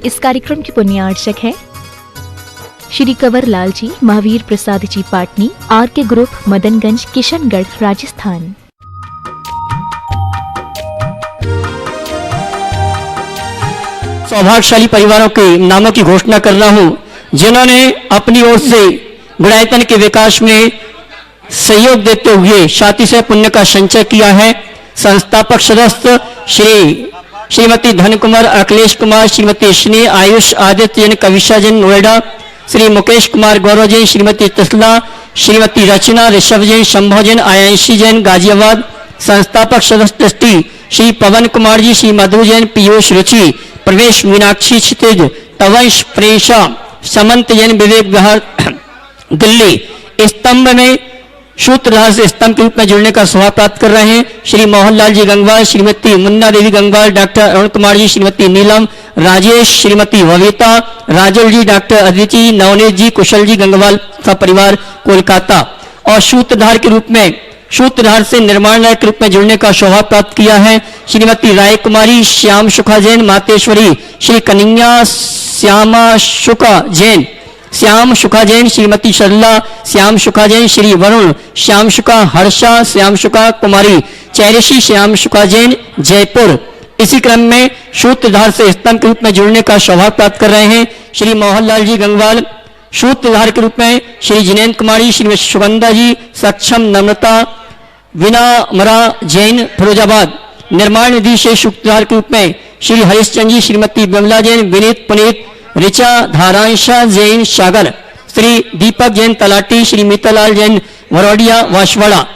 इस कार्यक्रम के पुण्यार्चक है श्री कंवर लाल जी, महावीर प्रसाद जी पाटनी, आर के ग्रुप, मदनगंज, किशनगढ़, राजस्थान। सौभाग्यशाली परिवारों के नामों की घोषणा कर रहा हूं, जिन्होंने अपनी ओर से गुणायतन के विकास में सहयोग देते हुए शातिशय पुण्य का संचय किया है। संस्थापक सदस्य श्रीमती धन कुमार, अखिलेश कुमार, श्रीमती स्नेह, आयुष, आदित्य जैन, कविशा जैन, नोएडा, श्री मुकेश कुमार, गौरव जैन, श्रीमती तसला, श्रीमती रचना, ऋषभ जैन, शंभव जैन, आयांशी जैन, गाजियाबाद। संस्थापक सदस्य ट्रस्टी श्री पवन कुमार जी, श्री मधु जैन, पीयूष रुचि, प्रवेश, मीनाक्षी, क्षितिज, तवंश, प्रेषा, समंत जैन, विवेक विहार, दिल्ली। स्तंभ में सूत्रधार से स्तंभ के रूप में जुड़ने का सौभाग्य प्राप्त कर रहे हैं श्री मोहनलाल जी गंगवाल, श्रीमती मुन्ना देवी गंगवाल, डॉक्टर अरुण कुमार जी, श्रीमती नीलम, राजेश, श्रीमती वविता, राजल जी, डॉक्टर अदिति, नवनीत जी, कुशल जी गंगवाल का परिवार, कोलकाता। और सूत्रधार के रूप में, सूत्रधार से निर्माण नायक के रूप में जुड़ने का सौभाग्य प्राप्त किया है श्रीमती राय कुमारी, श्याम शुका जैन, मातेश्वरी, श्री कन्हैया श्यामा शुका जैन, श्याम शुका जैन, श्रीमती सरला श्याम शुका जैन, श्री वरुण श्याम शुका, हर्षा श्याम शुका कुमारी, चैरिशी श्याम शुका जैन, जयपुर। इसी क्रम में सूत्रधार से स्तंभ के रूप में जुड़ने का सौभाग्य प्राप्त कर रहे हैं श्री मोहनलाल जी गंगवाल। सूत्रधार के रूप में श्री जिनेन्द्र कुमारी, श्रीमती सुगंधा जी, सक्षम, नम्रता, विनामरा जैन, फिरोजाबाद। निर्माण निधि से सूत्रधार के रूप में श्री हरिश्चंद्र जी, श्रीमती विमला जैन, विनीत, पुनीत, ऋचा, धारांशा जैन, सागर। श्री दीपक जैन, तलाटी, श्री मीतालाल जैन, वरोडिया, वाशवाड़ा।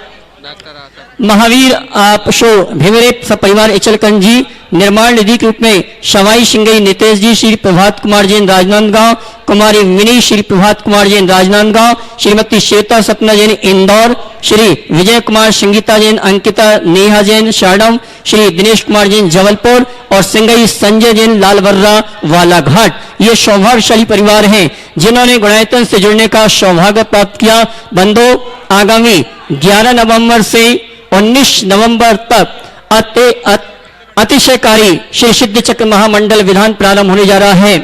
महावीर आपशो भिवरे सपरिवार, इचलकंज जी। निर्माण निधि के रूप में शवाई सिंगई नितेश जी, श्री प्रभात कुमार जैन, राजनांदगांव, कुमारी मिनी, श्री प्रभात कुमार जैन, राजनांदगांव, श्रीमती श्वेता सपना जैन, इंदौर, श्री विजय कुमार, संगीता जैन, अंकिता, नेहा जैन, शाडम, श्री दिनेश कुमार जैन, जबलपुर, और सिंगई संजय जैन, लालबर्रा, वालाघाट। ये सौभाग्यशाली परिवार हैं जिन्होंने गुणायतन से जुड़ने का सौभाग्य प्राप्त किया। बंधु, आगामी 11 नवंबर से 19 नवंबर तक अतिशयकारी श्री सिद्ध चक्र महामंडल विधान प्रारंभ होने जा रहा है।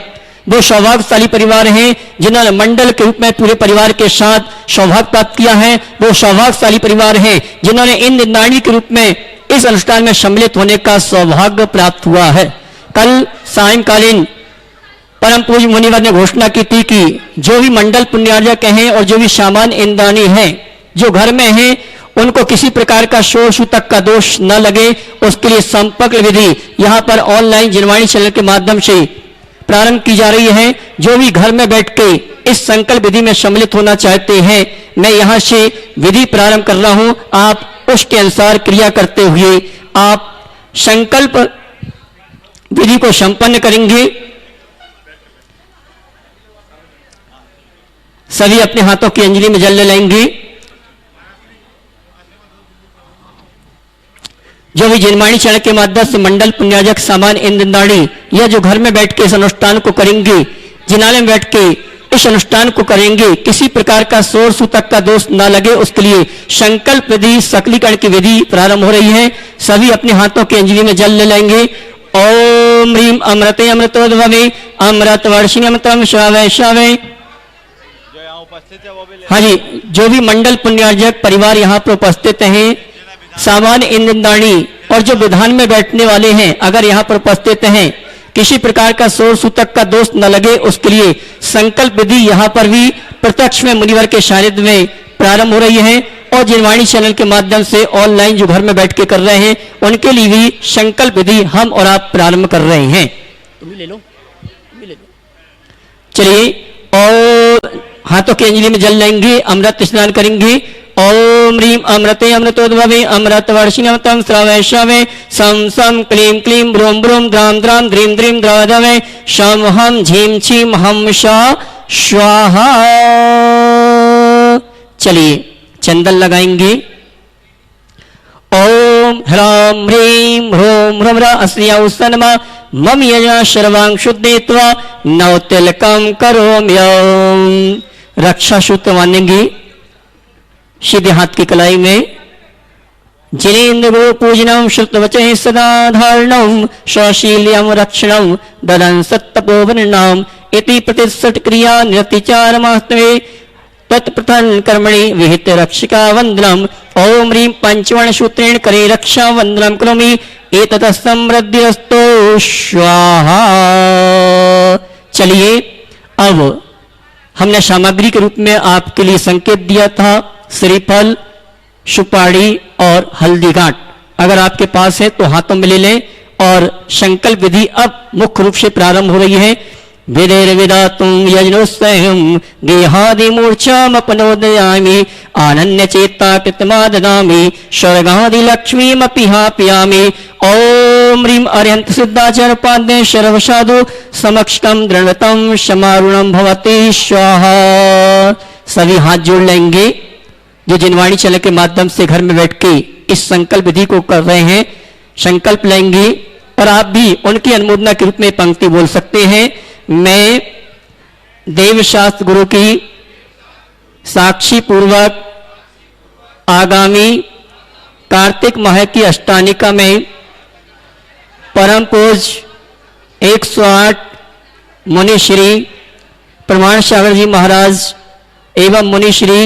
वो सौभाग्यशाली परिवार हैं जिन्होंने मंडल के रूप में पूरे परिवार के साथ सौभाग्य प्राप्त किया है। वो सौभाग्यशाली परिवार हैं जिन्होंने इन निर्णायक के रूप में इस अनुष्ठान में सम्मिलित होने का सौभाग्य प्राप्त हुआ है। कल सायंकालीन परम पूज्य मुनिवर ने घोषणा की थी कि जो भी मंडल पुण्यार्जक हैं और जो भी सामान्य इंद्राणी हैं जो घर में हैं, उनको किसी प्रकार का शोर सूतक का दोष न लगे, उसके लिए संपर्क विधि यहाँ पर ऑनलाइन जिनवाणी चैनल के माध्यम से प्रारंभ की जा रही है। जो भी घर में बैठ के इस संकल्प विधि में सम्मिलित होना चाहते हैं, मैं यहाँ से विधि प्रारंभ कर रहा हूँ। आप उसके अनुसार क्रिया करते हुए आप संकल्प विधि को संपन्न करेंगे। सभी अपने हाथों की अंजलि में जल ले लेंगे। जो भी जिनवाणी चैनल के माध्यम से मंडल पुण्यार्जक सामान्य इंद्राणी या जो घर में बैठ के इस अनुष्ठान को करेंगे, जिनालय में बैठ के इस अनुष्ठान को करेंगे, किसी प्रकार का शोर सूतक का दोष न लगे, उसके लिए संकल्प विधि सकलीकरण की विधि प्रारंभ हो रही है। सभी अपने हाथों की अंजलि में जल ले लेंगे। ओम ह्रीम अमृते अमृतोद्भवे अमृत वर्षिणी अमृतम श्रावय श्रावय। हाँ जी, जो भी मंडल पुण्यार्जक परिवार यहाँ पर उपस्थित हैं, सामान्य इंद्राणी और जो विधान में बैठने वाले हैं, अगर यहाँ पर उपस्थित हैं, किसी प्रकार का शोर सूतक का दोष न लगे, उसके लिए संकल्प विधि यहाँ पर भी प्रत्यक्ष में मुनिवर के सानिध्य में प्रारंभ हो रही है। और जिनवाणी चैनल के माध्यम से ऑनलाइन जो घर में बैठ के कर रहे हैं, उनके लिए भी संकल्प विधि हम और आप प्रारंभ कर रहे हैं। तुम भी ले लो। चलिए, और हाथों की अंजलि में जल लेंगे, अमृत स्नान करेंगे। ओम ह्रीम अमृते अमृतोद्भवे अमृत वर्षिणी अमृतम श्रावय श्रावय सम सम क्लीं क्लीं ब्रूम ब्रूम द्राम द्राम द्रीम द्रीम द्रवदवे शम हम झीम छीम हम स्वाहा। चलिए, चंदन लगाएंगे। ओम ह्राम ह्रीम ह्रोम ह्रमरा अस्रिया मम यजा सर्वांग शुद्धेत्वा नव तिलकम करोम्यम। रक्षा सूत्र मानेंगे सीधे हाथ की कलाई में जिनेन्द्र गुरु पूजनम श्रुतवचः सदा धारणम स्वशील्यम रक्षणम ददन सत्तपोवनम इति प्रतिष्ठित क्रिया निरतिचार मास्तवे तत्प्रथन कर्मणि विहित रक्षिका वंदनम ओम ह्रीं पंचवर्ण सूत्रेण करे रक्षा वंदनम करोमि एततः समृद्धिरस्तो स्वाहा। चलिए, अब हमने सामग्री के रूप में आपके लिए संकेत दिया था श्रीफल, सुपारी और हल्दी गांठ। अगर आपके पास है तो हाथों में ले लें और संकल्प विधि अब मुख्य रूप से प्रारंभ हो रही है। विदेर्विदातुं यज्ञोत्सहं गेहादि मूर्छामपनोदयामि आनन्य चेता कृतमा ददामि स्वर्गादि लक्ष्मीमपि हापयामि। ओम ह्रीं अरिहंत सिद्धाचार्य पादे सर्वसाधु समक्षतम दृढ़तम समारुणम भवति स्वाहा। सभी हाथ जोड़ लेंगे जो जिनवाणी चैनल के माध्यम से घर में बैठ के इस संकल्प विधि को कर रहे हैं। संकल्प लेंगे और आप भी उनकी अनुमोदना के रूप में पंक्ति बोल सकते हैं। मैं देवशास्त्र गुरु की साक्षी पूर्वक आगामी कार्तिक माह की अष्टानिका में परम पूज 108 मुनि श्री प्रमाण सागर जी महाराज एवं मुनि श्री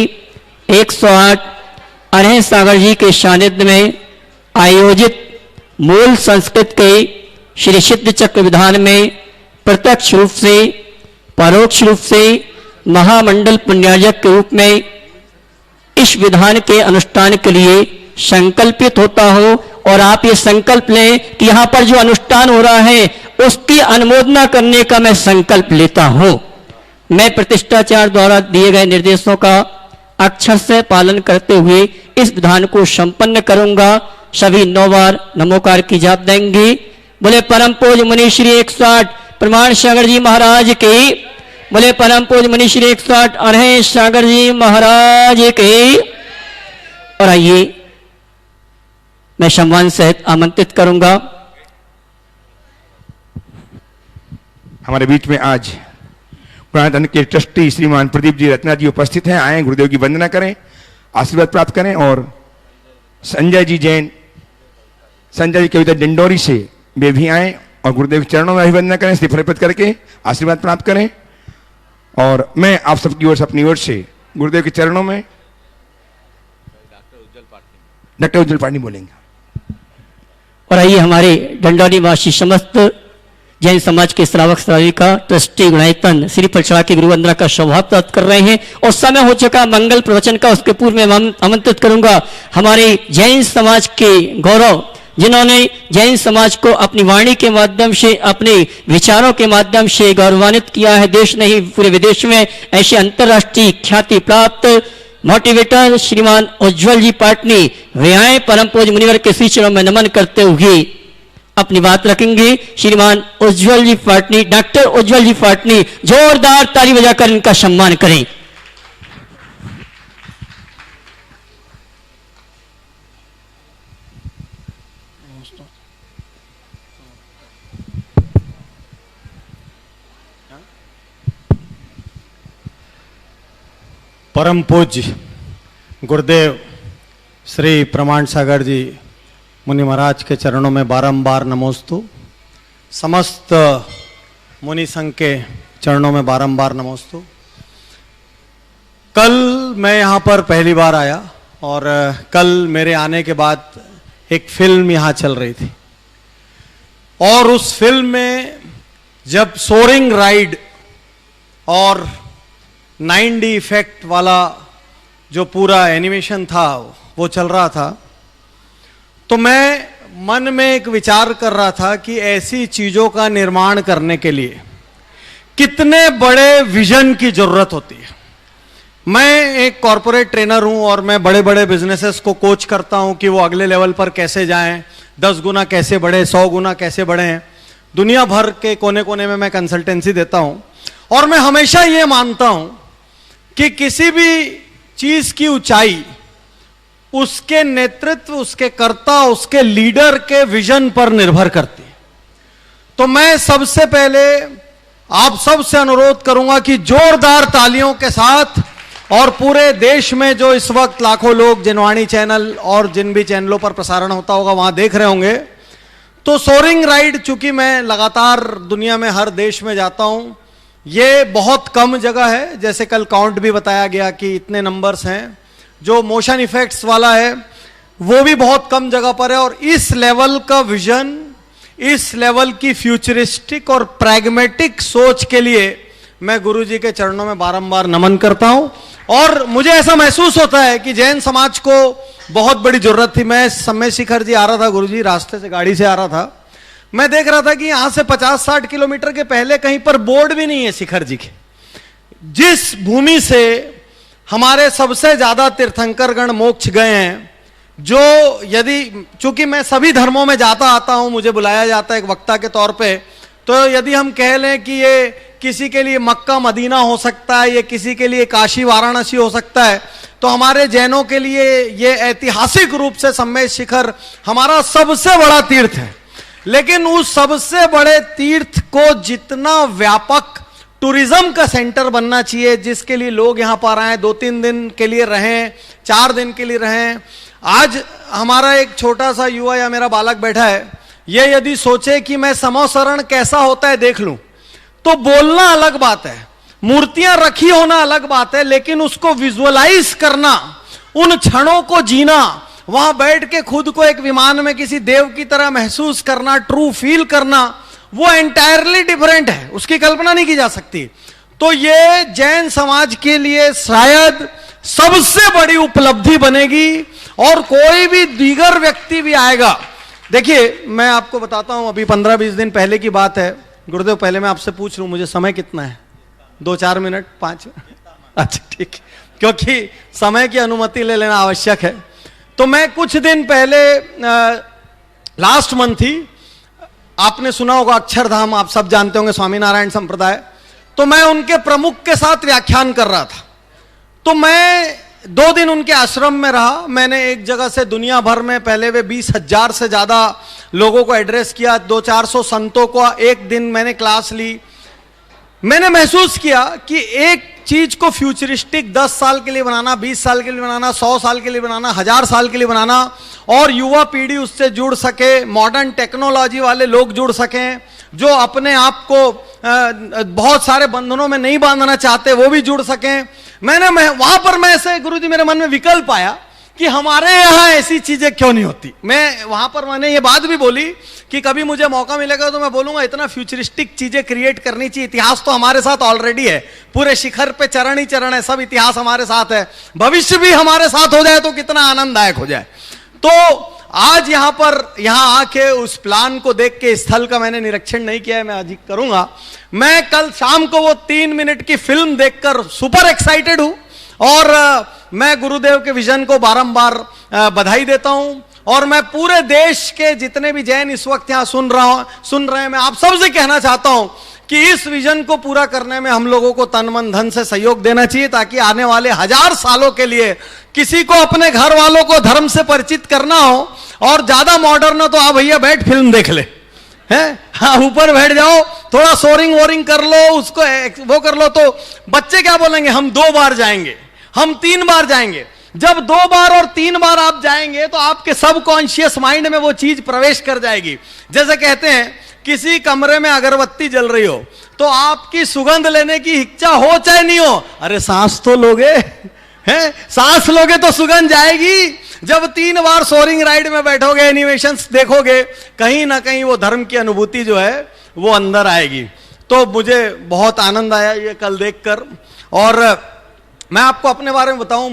108 अरह सागर जी के सानिध्य में आयोजित मूल संस्कृत के श्री सिद्ध चक्र विधान में प्रत्यक्ष रूप से परोक्ष रूप से महामंडल पुण्यार्जक के रूप में इस विधान के अनुष्ठान के लिए संकल्पित होता हूं। और आप ये संकल्प लें कि यहां पर जो अनुष्ठान हो रहा है उसकी अनुमोदना करने का मैं संकल्प लेता हूं। मैं प्रतिष्ठाचार्य द्वारा दिए गए निर्देशों का अक्षर से पालन करते हुए इस विधान को संपन्न करूंगा। सभी 9 बार नमोकार की जाप देंगे। बोले परम पूज मुनि श्री 108 प्रमाण सागर जी महाराज के, बोले परम पूज मुनि श्री 108 अरह सागर जी महाराज के। और आइए मैं सम्मान सहित आमंत्रित करूंगा। हमारे बीच में आज पुरातन के ट्रस्टी श्रीमान प्रदीप जी रत्ना जी उपस्थित हैं। आए गुरुदेव की वंदना करें, आशीर्वाद प्राप्त करें। और संजय जी जैन, संजय जी कविता डिंडोरी से वे भी आए और गुरुदेव के चरणों में अभिवंदना करें, श्रीफल अर्पित करके आशीर्वाद प्राप्त करें। और मैं आप सबकी ओर से अपनी ओर से गुरुदेव के चरणों में डॉक्टर उज्जवल पाटनी बोलेंगे। और आइए हमारे डंडौली वासी समस्त जैन समाज के श्रावक श्राविका ट्रस्टी गुणायतन श्री फलचड़ा की गुरु वंदना का सौभाग्य प्राप्त कर रहे हैं। और समय हो चुका मंगल प्रवचन का, उसके पूर्व में आमंत्रित करूंगा हमारे जैन समाज के गौरव, जिन्होंने जैन समाज को अपनी वाणी के माध्यम से, अपने विचारों के माध्यम से गौरवान्वित किया है। देश नहीं पूरे विदेश में ऐसे अंतर्राष्ट्रीय ख्याति प्राप्त मोटिवेटर श्रीमान उज्जवल जी पाटनी वे आए। परम पूज मुनिवर के श्री चरणों में नमन करते हुए अपनी बात रखेंगे। श्रीमान उज्जवल जी पाटनी, डॉक्टर उज्जवल जी पाटनी, जोरदार ताली बजाकर इनका सम्मान करें। परम पूज्य गुरुदेव श्री प्रमाण सागर जी मुनि महाराज के चरणों में बारंबार नमोस्तु। समस्त मुनि संघ के चरणों में बारंबार नमोस्तु। कल मैं यहाँ पर पहली बार आया और कल मेरे आने के बाद एक फिल्म यहाँ चल रही थी और उस फिल्म में जब सोरिंग राइड और 9D इफेक्ट वाला जो पूरा एनिमेशन था वो चल रहा था, तो मैं मन में एक विचार कर रहा था कि ऐसी चीजों का निर्माण करने के लिए कितने बड़े विजन की जरूरत होती है। मैं एक कॉरपोरेट ट्रेनर हूं और मैं बड़े बड़े बिजनेसेस को कोच करता हूं कि वो अगले लेवल पर कैसे जाएं, 10 गुना कैसे बढ़े, 100 गुना कैसे बढ़े। दुनिया भर के कोने कोने में मैं कंसल्टेंसी देता हूं और मैं हमेशा ये मानता हूं कि किसी भी चीज की ऊंचाई उसके नेतृत्व, उसके कर्ता, उसके लीडर के विजन पर निर्भर करती है। तो मैं सबसे पहले आप सबसे अनुरोध करूंगा कि जोरदार तालियों के साथ और पूरे देश में जो इस वक्त लाखों लोग जिनवाणी चैनल और जिन भी चैनलों पर प्रसारण होता होगा वहां देख रहे होंगे, तो सोरिंग राइड, चूंकि मैं लगातार दुनिया में हर देश में जाता हूं, ये बहुत कम जगह है, जैसे कल काउंट भी बताया गया कि इतने नंबर्स हैं। जो मोशन इफेक्ट्स वाला है वो भी बहुत कम जगह पर है, और इस लेवल का विजन, इस लेवल की फ्यूचरिस्टिक और प्रैग्मेटिक सोच के लिए मैं गुरुजी के चरणों में बारंबार नमन करता हूं। और मुझे ऐसा महसूस होता है कि जैन समाज को बहुत बड़ी जरूरत थी। मैं समय शिखर जी आ रहा था, गुरुजी रास्ते से गाड़ी से आ रहा था, मैं देख रहा था कि यहां से 50-60 किलोमीटर के पहले कहीं पर बोर्ड भी नहीं है शिखर जी के। जिस भूमि से हमारे सबसे ज्यादा तीर्थंकरगण मोक्ष गए हैं, जो यदि, चूंकि मैं सभी धर्मों में जाता आता हूं, मुझे बुलाया जाता है एक वक्ता के तौर पे, तो यदि हम कह लें कि ये किसी के लिए मक्का मदीना हो सकता है, ये किसी के लिए काशी वाराणसी हो सकता है, तो हमारे जैनों के लिए ये ऐतिहासिक रूप से सम्मेद शिखर हमारा सबसे बड़ा तीर्थ है। लेकिन उस सबसे बड़े तीर्थ को जितना व्यापक टूरिज्म का सेंटर बनना चाहिए, जिसके लिए लोग यहां पर आए, 2-3 दिन के लिए रहें, 4 दिन के लिए रहें। आज हमारा एक छोटा सा युवा या मेरा बालक बैठा है, ये यदि सोचे कि मैं समोसरण कैसा होता है देख लूं, तो बोलना अलग बात है, मूर्तियां रखी होना अलग बात है, लेकिन उसको विजुअलाइज करना, उन क्षणों को जीना, वहां बैठ के खुद को एक विमान में किसी देव की तरह महसूस करना, ट्रू फील करना, वो एंटायरली डिफरेंट है, उसकी कल्पना नहीं की जा सकती। तो ये जैन समाज के लिए शायद सबसे बड़ी उपलब्धि बनेगी, और कोई भी दीगर व्यक्ति भी आएगा। देखिए, मैं आपको बताता हूं, अभी 15-20 दिन पहले की बात है। गुरुदेव, पहले मैं आपसे पूछ लूं, मुझे समय कितना है? 2-4 मिनट, 5? अच्छा ठीक, क्योंकि समय की अनुमति ले लेना आवश्यक है। तो मैं कुछ दिन पहले, लास्ट मंथ ही, आपने सुना होगा अक्षरधाम, आप सब जानते होंगे, स्वामीनारायण संप्रदाय, तो मैं उनके प्रमुख के साथ व्याख्यान कर रहा था। तो मैं 2 दिन उनके आश्रम में रहा। मैंने एक जगह से दुनिया भर में पहले वे 20,000 से ज्यादा लोगों को एड्रेस किया, 200-400 संतों को एक दिन मैंने क्लास ली। मैंने महसूस किया कि एक चीज को फ्यूचरिस्टिक 10 साल के लिए बनाना, 20 साल के लिए बनाना, 100 साल के लिए बनाना, 1000 साल के लिए बनाना, और युवा पीढ़ी उससे जुड़ सके, मॉडर्न टेक्नोलॉजी वाले लोग जुड़ सकें, जो अपने आप को बहुत सारे बंधनों में नहीं बांधना चाहते वो भी जुड़ सकें। वहां पर मैं ऐसे, गुरुजी, मेरे मन में विकल्प आया कि हमारे यहां ऐसी चीजें क्यों नहीं होती। मैं वहां पर मैंने ये बात भी बोली कि कभी मुझे मौका मिलेगा तो मैं बोलूंगा इतना फ्यूचरिस्टिक चीजें क्रिएट करनी चाहिए। इतिहास तो हमारे साथ ऑलरेडी है, पूरे शिखर पे चरण ही चरण है, सब इतिहास हमारे साथ है, भविष्य भी हमारे साथ हो जाए तो कितना आनंददायक हो जाए। तो आज यहां आके उस प्लान को देख के, स्थल का मैंने निरीक्षण नहीं किया है, मैं आज ही करूंगा। मैं कल शाम को वो 3 मिनट की फिल्म देखकर सुपर एक्साइटेड हूं, और मैं गुरुदेव के विजन को बारंबार बधाई देता हूं। और मैं पूरे देश के जितने भी जैन इस वक्त यहां सुन रहे हैं, मैं आप सबसे कहना चाहता हूं कि इस विजन को पूरा करने में हम लोगों को तन मन धन से सहयोग देना चाहिए, ताकि आने वाले 1000 सालों के लिए किसी को अपने घर वालों को धर्म से परिचित करना हो, और ज्यादा मॉडर्न हो तो आप भैया बैठ फिल्म देख ले, हैं, हाँ, ऊपर बैठ जाओ, थोड़ा सोरिंग वोरिंग कर लो, उसको वो कर लो, तो बच्चे क्या बोलेंगे, हम 2 बार जाएंगे, हम 3 बार जाएंगे। जब 2 बार और 3 बार आप जाएंगे तो आपके सबकॉन्शियस माइंड में वो चीज प्रवेश कर जाएगी। जैसे कहते हैं, किसी कमरे में अगरबत्ती जल रही हो तो आपकी सुगंध लेने की इच्छा हो चाहे नहीं हो, अरे सांस तो लोगे, हैं, सांस लोगे तो सुगंध जाएगी। जब 3 बार सोरिंग राइड में बैठोगे, एनिमेशंस देखोगे, कहीं ना कहीं वो धर्म की अनुभूति जो है वो अंदर आएगी। तो मुझे बहुत आनंद आया ये कल देखकर। और मैं आपको अपने बारे में बताऊं,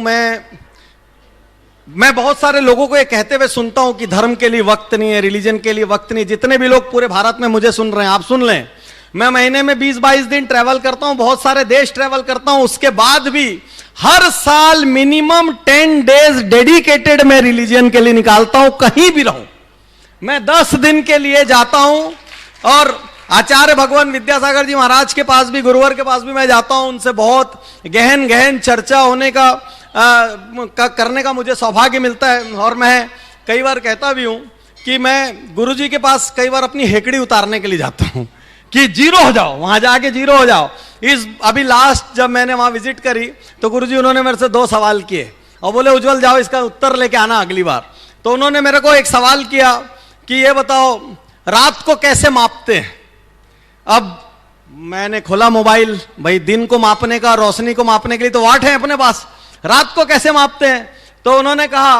मैं बहुत सारे लोगों को ये कहते हुए सुनता हूं कि धर्म के लिए वक्त नहीं है, रिलीजन के लिए वक्त नहीं। जितने भी लोग पूरे भारत में मुझे सुन रहे हैं, आप सुन लें, मैं महीने में 20-22 दिन ट्रैवल करता हूं, बहुत सारे देश ट्रैवल करता हूं। उसके बाद भी हर साल मिनिमम 10 डेज डेडिकेटेड मैं रिलीजन के लिए निकालता हूं, कहीं भी रहूं। मैं 10 दिन के लिए जाता हूं, और आचार्य भगवान विद्यासागर जी महाराज के पास भी, गुरुवर के पास भी मैं जाता हूं। उनसे बहुत गहन चर्चा होने का करने का मुझे सौभाग्य मिलता है। और मैं कई बार कहता भी हूं कि मैं गुरुजी के पास कई बार अपनी हेकड़ी उतारने के लिए जाता हूं, कि जीरो हो जाओ, वहां जाके जीरो हो जाओ। अभी लास्ट जब मैंने वहां विजिट करी तो गुरुजी उन्होंने मेरे से 2 सवाल किए और बोले उज्जवल जाओ इसका उत्तर लेके आना अगली बार। तो उन्होंने मेरे को एक सवाल किया कि ये बताओ रात को कैसे मापते हैं। अब मैंने खोला मोबाइल, भाई दिन को मापने का, रोशनी को मापने के लिए तो वाट है अपने पास, रात को कैसे मापते हैं। तो उन्होंने कहा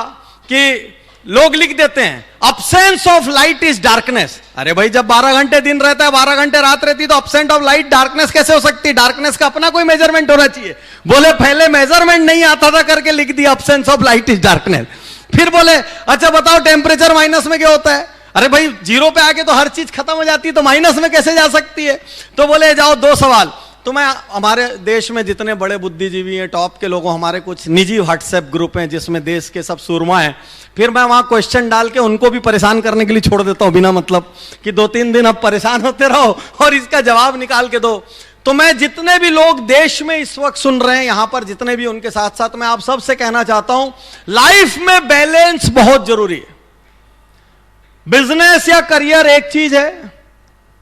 कि लोग लिख देते हैं absence of light is darkness. अरे भाई जब 12 घंटे दिन रहता है 12 घंटे रात रहती है तो अब्सेंट ऑफ लाइट डार्कनेस कैसे हो सकती है? डार्कनेस का अपना कोई मेजरमेंट होना चाहिए। बोले पहले मेजरमेंट नहीं आता था करके लिख दिया absence of light is darkness. फिर बोले अच्छा बताओ टेम्परेचर माइनस में क्या होता है? अरे भाई जीरो पे आके तो हर चीज खत्म हो जाती है, तो माइनस में कैसे जा सकती है? तो बोले जाओ 2 सवाल। तो मैं हमारे देश में जितने बड़े बुद्धिजीवी हैं, टॉप के लोगों, हमारे कुछ निजी व्हाट्सएप ग्रुप हैं जिसमें देश के सब सूरमा हैं, फिर मैं वहां क्वेश्चन डाल के उनको भी परेशान करने के लिए छोड़ देता हूं बिना मतलब कि 2-3 दिन अब परेशान होते रहो और इसका जवाब निकाल के दो। तो मैं जितने भी लोग देश में इस वक्त सुन रहे हैं यहां पर, जितने भी, उनके साथ साथ मैं आप सबसे कहना चाहता हूं लाइफ में बैलेंस बहुत जरूरी है। बिजनेस या करियर एक चीज है,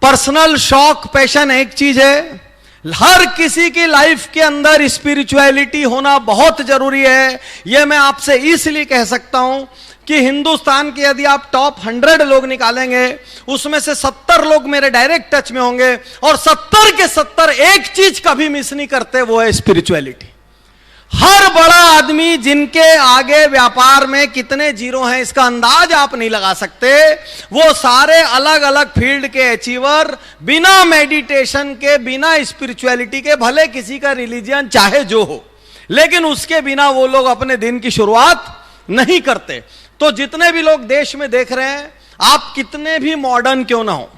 पर्सनल शौक पैशन एक चीज है, हर किसी की लाइफ के अंदर स्पिरिचुअलिटी होना बहुत जरूरी है। यह मैं आपसे इसलिए कह सकता हूं कि हिंदुस्तान के यदि आप टॉप 100 लोग निकालेंगे उसमें से 70 लोग मेरे डायरेक्ट टच में होंगे और 70 के 70 एक चीज कभी मिस नहीं करते, वो है स्पिरिचुअलिटी। हर बड़ा आदमी जिनके आगे व्यापार में कितने जीरो हैं इसका अंदाज आप नहीं लगा सकते, वो सारे अलग अलग फील्ड के अचीवर बिना मेडिटेशन के, बिना स्पिरिचुअलिटी के, भले किसी का रिलीजन चाहे जो हो, लेकिन उसके बिना वो लोग अपने दिन की शुरुआत नहीं करते। तो जितने भी लोग देश में देख रहे हैं, आप कितने भी मॉडर्न क्यों ना हो,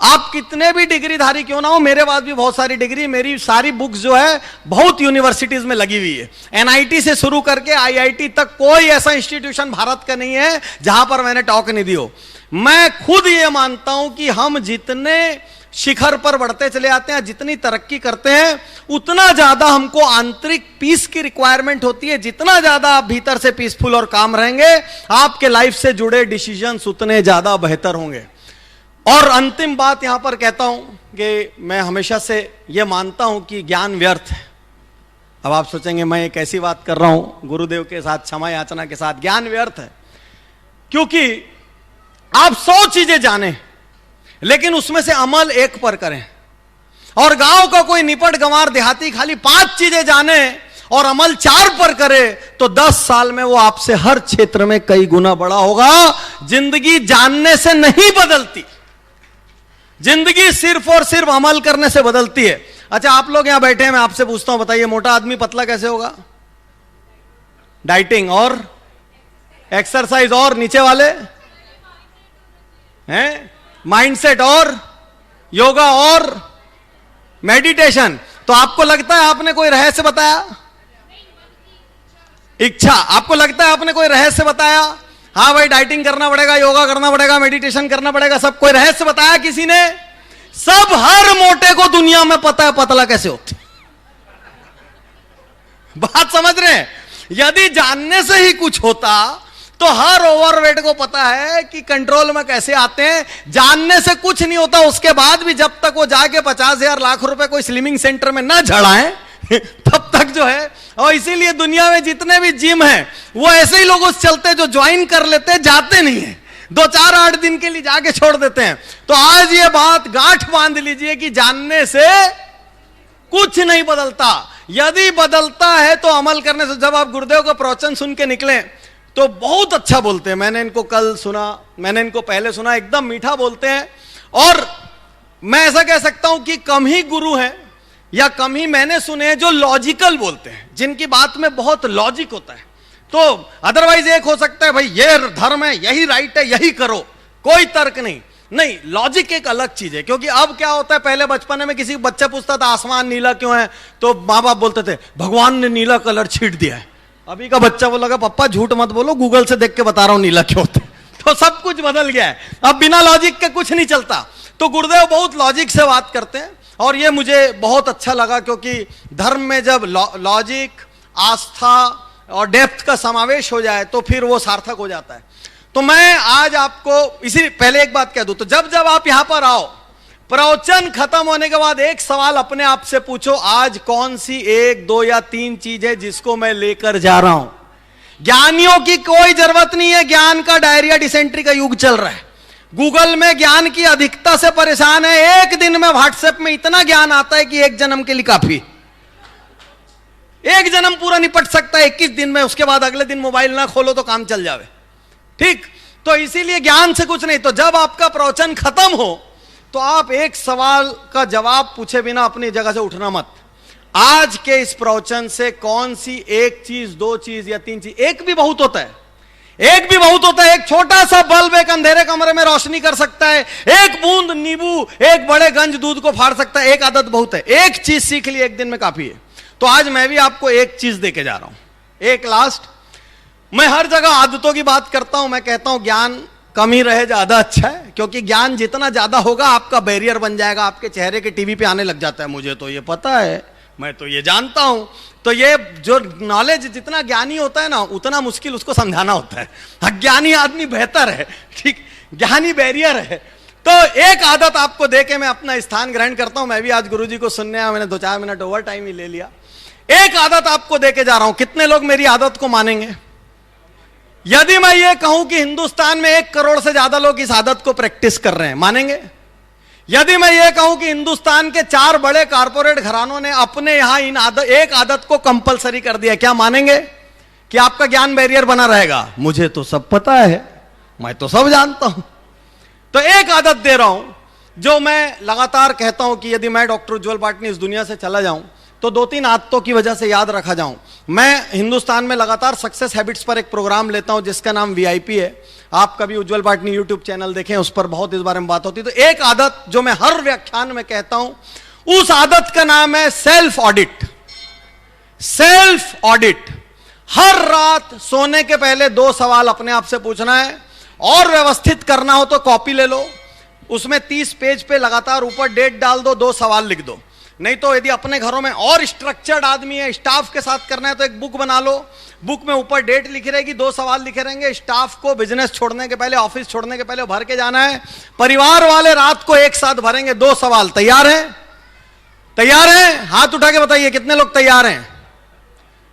आप कितने भी डिग्रीधारी क्यों ना हो, मेरे पास भी बहुत सारी डिग्री, मेरी सारी बुक्स जो है बहुत यूनिवर्सिटीज में लगी हुई है। एनआईटी से शुरू करके आईआईटी तक कोई ऐसा इंस्टीट्यूशन भारत का नहीं है जहां पर मैंने टॉक नहीं दी हो। मैं खुद ये मानता हूं कि हम जितने शिखर पर बढ़ते चले आते हैं, जितनी तरक्की करते हैं, उतना ज्यादा हमको आंतरिक पीस की रिक्वायरमेंट होती है। जितना ज्यादा आप भीतर से पीसफुल और काम रहेंगे, आपके लाइफ से जुड़े डिसीजंस उतने ज्यादा बेहतर होंगे। और अंतिम बात यहां पर कहता हूं कि मैं हमेशा से यह मानता हूं कि ज्ञान व्यर्थ है। अब आप सोचेंगे मैं एक ऐसी बात कर रहा हूं गुरुदेव के साथ, क्षमा याचना के साथ, ज्ञान व्यर्थ है क्योंकि आप 100 चीजें जाने लेकिन उसमें से अमल 1 पर करें, और गांव का कोई निपट गंवार देहाती खाली 5 चीजें जाने और अमल 4 पर करे तो 10 साल में वो आपसे हर क्षेत्र में कई गुना बड़ा होगा। जिंदगी जानने से नहीं बदलती, जिंदगी सिर्फ और सिर्फ अमल करने से बदलती है। अच्छा आप लोग यहां बैठे हैं, मैं आपसे पूछता हूं, बताइए मोटा आदमी पतला कैसे होगा? डाइटिंग और एक्सरसाइज, और नीचे वाले हैं माइंडसेट और योगा और मेडिटेशन। तो आपको लगता है आपने कोई रहस्य बताया? इच्छा। आपको लगता है आपने कोई रहस्य बताया? हाँ भाई डाइटिंग करना पड़ेगा, योगा करना पड़ेगा, मेडिटेशन करना पड़ेगा, सब कोई रहस्य बताया किसी ने? सब हर मोटे को दुनिया में पता है पतला कैसे होते। बात समझ रहे हैं? यदि जानने से ही कुछ होता तो हर ओवरवेट को पता है कि कंट्रोल में कैसे आते हैं। जानने से कुछ नहीं होता, उसके बाद भी जब तक वो जाके 50,000 लाख रुपए कोई स्लिमिंग सेंटर में ना झड़ाएं तब तक जो है। और इसीलिए दुनिया में जितने भी जिम हैं वो ऐसे ही लोगों से चलते हैं जो ज्वाइन कर लेते हैं, जाते नहीं है, 2-4-8 दिन के लिए जाके छोड़ देते हैं। तो आज ये बात गांठ बांध लीजिए कि जानने से कुछ नहीं बदलता, यदि बदलता है तो अमल करने से। जब आप गुरुदेव का प्रवचन सुन के निकले तो बहुत अच्छा बोलते हैं, मैंने इनको कल सुना, मैंने इनको पहले सुना, एकदम मीठा बोलते हैं। और मैं ऐसा कह सकता हूं कि कम ही गुरु हैं या कम ही मैंने सुने हैं जो लॉजिकल बोलते हैं, जिनकी बात में बहुत लॉजिक होता है। तो अदरवाइज एक हो सकता है भाई ये धर्म है, यही राइट है, यही करो, कोई तर्क नहीं। नहीं, लॉजिक एक अलग चीज है। क्योंकि अब क्या होता है, पहले बचपन में किसी बच्चा पूछता था आसमान नीला क्यों है, तो माँ बाप बोलते थे भगवान ने नीला कलर छीट दिया है। अभी का बच्चा बोलेगा पप्पा झूठ मत बोलो, गूगल से देख के बता रहा हूं नीला क्यों होता है। तो सब कुछ बदल गया है, अब बिना लॉजिक के कुछ नहीं चलता। तो गुरुदेव बहुत लॉजिक से बात करते हैं और ये मुझे बहुत अच्छा लगा, क्योंकि धर्म में जब लॉजिक, आस्था और डेप्थ का समावेश हो जाए तो फिर वो सार्थक हो जाता है। तो मैं आज आपको इसी पहले एक बात कह दूं, तो जब जब आप यहां पर आओ प्रवचन खत्म होने के बाद एक सवाल अपने आप से पूछो, आज कौन सी 1, 2 या 3 चीज है जिसको मैं लेकर जा रहा हूं। ज्ञानियों की कोई जरूरत नहीं है, ज्ञान का डायरिया डिसेंट्री का युग चल रहा है। गूगल में ज्ञान की अधिकता से परेशान है। एक दिन में व्हाट्सएप में इतना ज्ञान आता है कि एक जन्म के लिए काफी, एक जन्म पूरा निपट सकता है 21 दिन में। उसके बाद अगले दिन मोबाइल ना खोलो तो काम चल जावे। ठीक, तो इसीलिए ज्ञान से कुछ नहीं। तो जब आपका प्रवचन खत्म हो तो आप एक सवाल का जवाब पूछे बिना अपनी जगह से उठना मत। आज के इस प्रवचन से कौन सी 1 चीज, 2 चीज या 3 चीज, एक भी बहुत होता है, एक भी बहुत होता है। एक छोटा सा बल्ब एक अंधेरे कमरे में रोशनी कर सकता है। एक बूंद नींबू एक बड़े गंज दूध को फाड़ सकता है। एक आदत बहुत है, एक चीज सीख ली एक दिन में काफी है। तो आज मैं भी आपको एक चीज देके जा रहा हूं, एक लास्ट। मैं हर जगह आदतों की बात करता हूं। मैं कहता हूं ज्ञान कम ही रहे ज्यादा अच्छा है, क्योंकि ज्ञान जितना ज्यादा होगा आपका बैरियर बन जाएगा। आपके चेहरे के टीवी पे आने लग जाता है, मुझे तो ये पता है, मैं तो ये जानता हूं। तो ये जो नॉलेज जितना ज्ञानी होता है ना, उतना मुश्किल उसको समझाना होता है। अज्ञानी आदमी बेहतर है, ठीक, ज्ञानी बैरियर है। तो एक आदत आपको देके मैं अपना स्थान ग्रहण करता हूं। मैं भी आज गुरुजी को सुनने आया, मैंने 2-4 मिनट ओवर टाइम ही ले लिया। एक आदत आपको देके जा रहा हूं, कितने लोग मेरी आदत को मानेंगे? यदि मैं ये कहूं कि हिंदुस्तान में 1 करोड़ से ज्यादा लोग इस आदत को प्रैक्टिस कर रहे हैं, मानेंगे? यदि मैं ये कहूं कि हिंदुस्तान के 4 बड़े कारपोरेट घरानों ने अपने यहां एक आदत को कंपलसरी कर दिया, क्या मानेंगे कि आपका ज्ञान बैरियर बना रहेगा? मुझे तो सब पता है, मैं तो सब जानता हूं। तो एक आदत दे रहा हूं जो मैं लगातार कहता हूं कि यदि मैं डॉक्टर उज्ज्वल पाटनी इस दुनिया से चला जाऊं तो 2-3 आदतों की वजह से याद रखा जाऊं। मैं हिंदुस्तान में लगातार सक्सेस हैबिट्स पर एक प्रोग्राम लेता हूं जिसका नाम VIP है। आप कभी उज्ज्वल पाटनी YouTube चैनल देखें, उस पर बहुत इस बारे में बात होती है। तो एक आदत जो मैं हर व्याख्यान में कहता हूं, उस आदत का नाम है सेल्फ ऑडिट। Self audit. हर रात सोने के पहले 2 सवाल अपने आप से पूछना है, और व्यवस्थित करना हो तो कॉपी ले लो, उसमें 30 पेज पे लगातार ऊपर डेट डाल दो, 2 सवाल लिख दो। नहीं तो यदि अपने घरों में और स्ट्रक्चर्ड आदमी है, स्टाफ के साथ करना है, तो एक बुक बना लो। बुक में ऊपर डेट लिखी रहेगी, 2 सवाल लिखे रहेंगे। स्टाफ को बिजनेस छोड़ने के पहले, ऑफिस छोड़ने के पहले भर के जाना है। परिवार वाले रात को एक साथ भरेंगे 2 सवाल। तैयार हैं? तैयार हैं? हाथ उठा के बताइए कितने लोग तैयार हैं।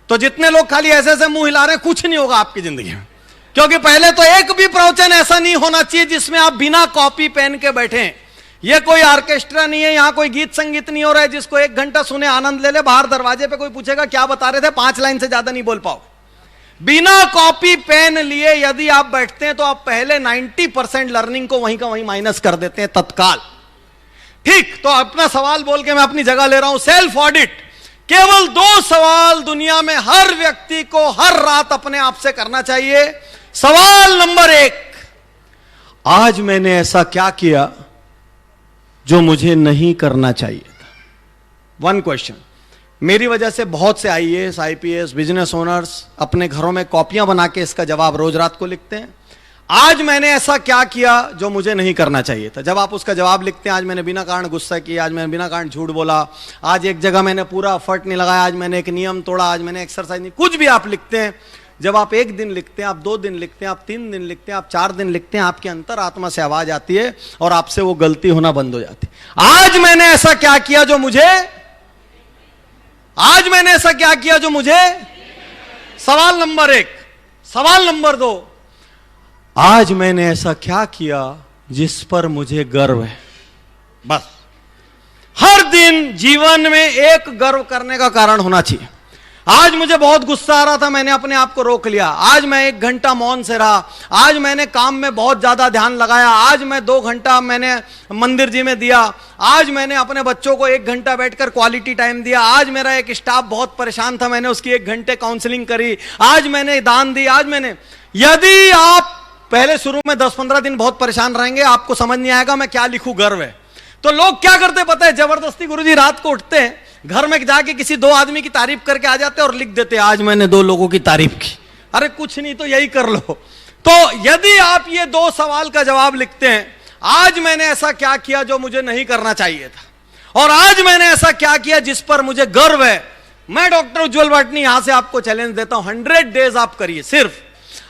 तो जितने लोग खाली ऐसे ऐसे मुंह हिला रहे हैं, कुछ नहीं होगा आपकी जिंदगी में। क्योंकि पहले तो एक भी प्रवचन ऐसा नहीं होना चाहिए जिसमें आप बिना कॉपी पेन के बैठे। ये कोई ऑर्केस्ट्रा नहीं है, यहां कोई गीत संगीत नहीं हो रहा है जिसको 1 घंटा सुने आनंद ले ले, बाहर दरवाजे पे कोई पूछेगा क्या बता रहे थे, 5 लाइन से ज्यादा नहीं बोल पाओ। बिना कॉपी पेन लिए यदि आप बैठते हैं तो आप पहले 90% लर्निंग को वहीं का वहीं माइनस कर देते हैं तत्काल। ठीक, तो अपना सवाल बोल के मैं अपनी जगह ले रहा हूं। Self audit. केवल 2 सवाल दुनिया में हर व्यक्ति को हर रात अपने आप से करना चाहिए। सवाल नंबर 1, आज मैंने ऐसा क्या किया जो मुझे नहीं करना चाहिए था? 1 क्वेश्चन। मेरी वजह से बहुत से IAS, IPS, बिजनेस ओनर्स अपने घरों में कॉपियां बना के इसका जवाब रोज रात को लिखते हैं। आज मैंने ऐसा क्या किया जो मुझे नहीं करना चाहिए था? जब आप उसका जवाब लिखते हैं, आज मैंने बिना कारण गुस्सा किया, आज मैंने बिना कारण झूठ बोला, आज एक जगह मैंने पूरा एफर्ट नहीं लगाया, आज मैंने एक नियम तोड़ा, आज मैंने एक्सरसाइज नहीं, कुछ भी आप लिखते हैं। जब आप 1 दिन लिखते हैं, आप 2 दिन लिखते हैं, आप 3 दिन लिखते हैं, आप 4 दिन लिखते हैं, आपकी अंतरात्मा से आवाज आती है और आपसे वो गलती होना बंद हो जाती है। आज मैंने ऐसा क्या किया जो मुझे, आज मैंने ऐसा क्या किया जो मुझे, सवाल नंबर 1। सवाल नंबर 2, आज मैंने ऐसा क्या किया जिस पर मुझे गर्व है। बस हर दिन जीवन में एक गर्व करने का कारण होना चाहिए। आज मुझे बहुत गुस्सा आ रहा था, मैंने अपने आप को रोक लिया। आज मैं 1 घंटा मौन से रहा। आज मैंने काम में बहुत ज्यादा ध्यान लगाया। आज मैं 2 घंटा मैंने मंदिर जी में दिया। आज मैंने अपने बच्चों को 1 घंटा बैठकर क्वालिटी टाइम दिया। आज मेरा एक स्टाफ बहुत परेशान था, मैंने उसकी 1 घंटे काउंसलिंग करी। आज मैंने दान दी। आज मैंने, यदि आप पहले शुरू में 10-15 दिन बहुत परेशान रहेंगे, आपको समझ नहीं आएगा मैं क्या लिखूं, गर्व है। तो लोग क्या करते पता है, जबरदस्ती गुरुजी रात को उठते हैं, घर में जाके किसी 2 आदमी की तारीफ करके आ जाते हैं और लिख देते हैं आज मैंने 2 लोगों की तारीफ की। अरे कुछ नहीं तो यही कर लो। तो यदि आप ये 2 सवाल का जवाब लिखते हैं, आज मैंने ऐसा क्या किया जो मुझे नहीं करना चाहिए था, और आज मैंने ऐसा क्या किया जिस पर मुझे गर्व है, मैं डॉक्टर उज्ज्वल पाटनी यहां से आपको चैलेंज देता हूं, 100 डेज आप करिए। सिर्फ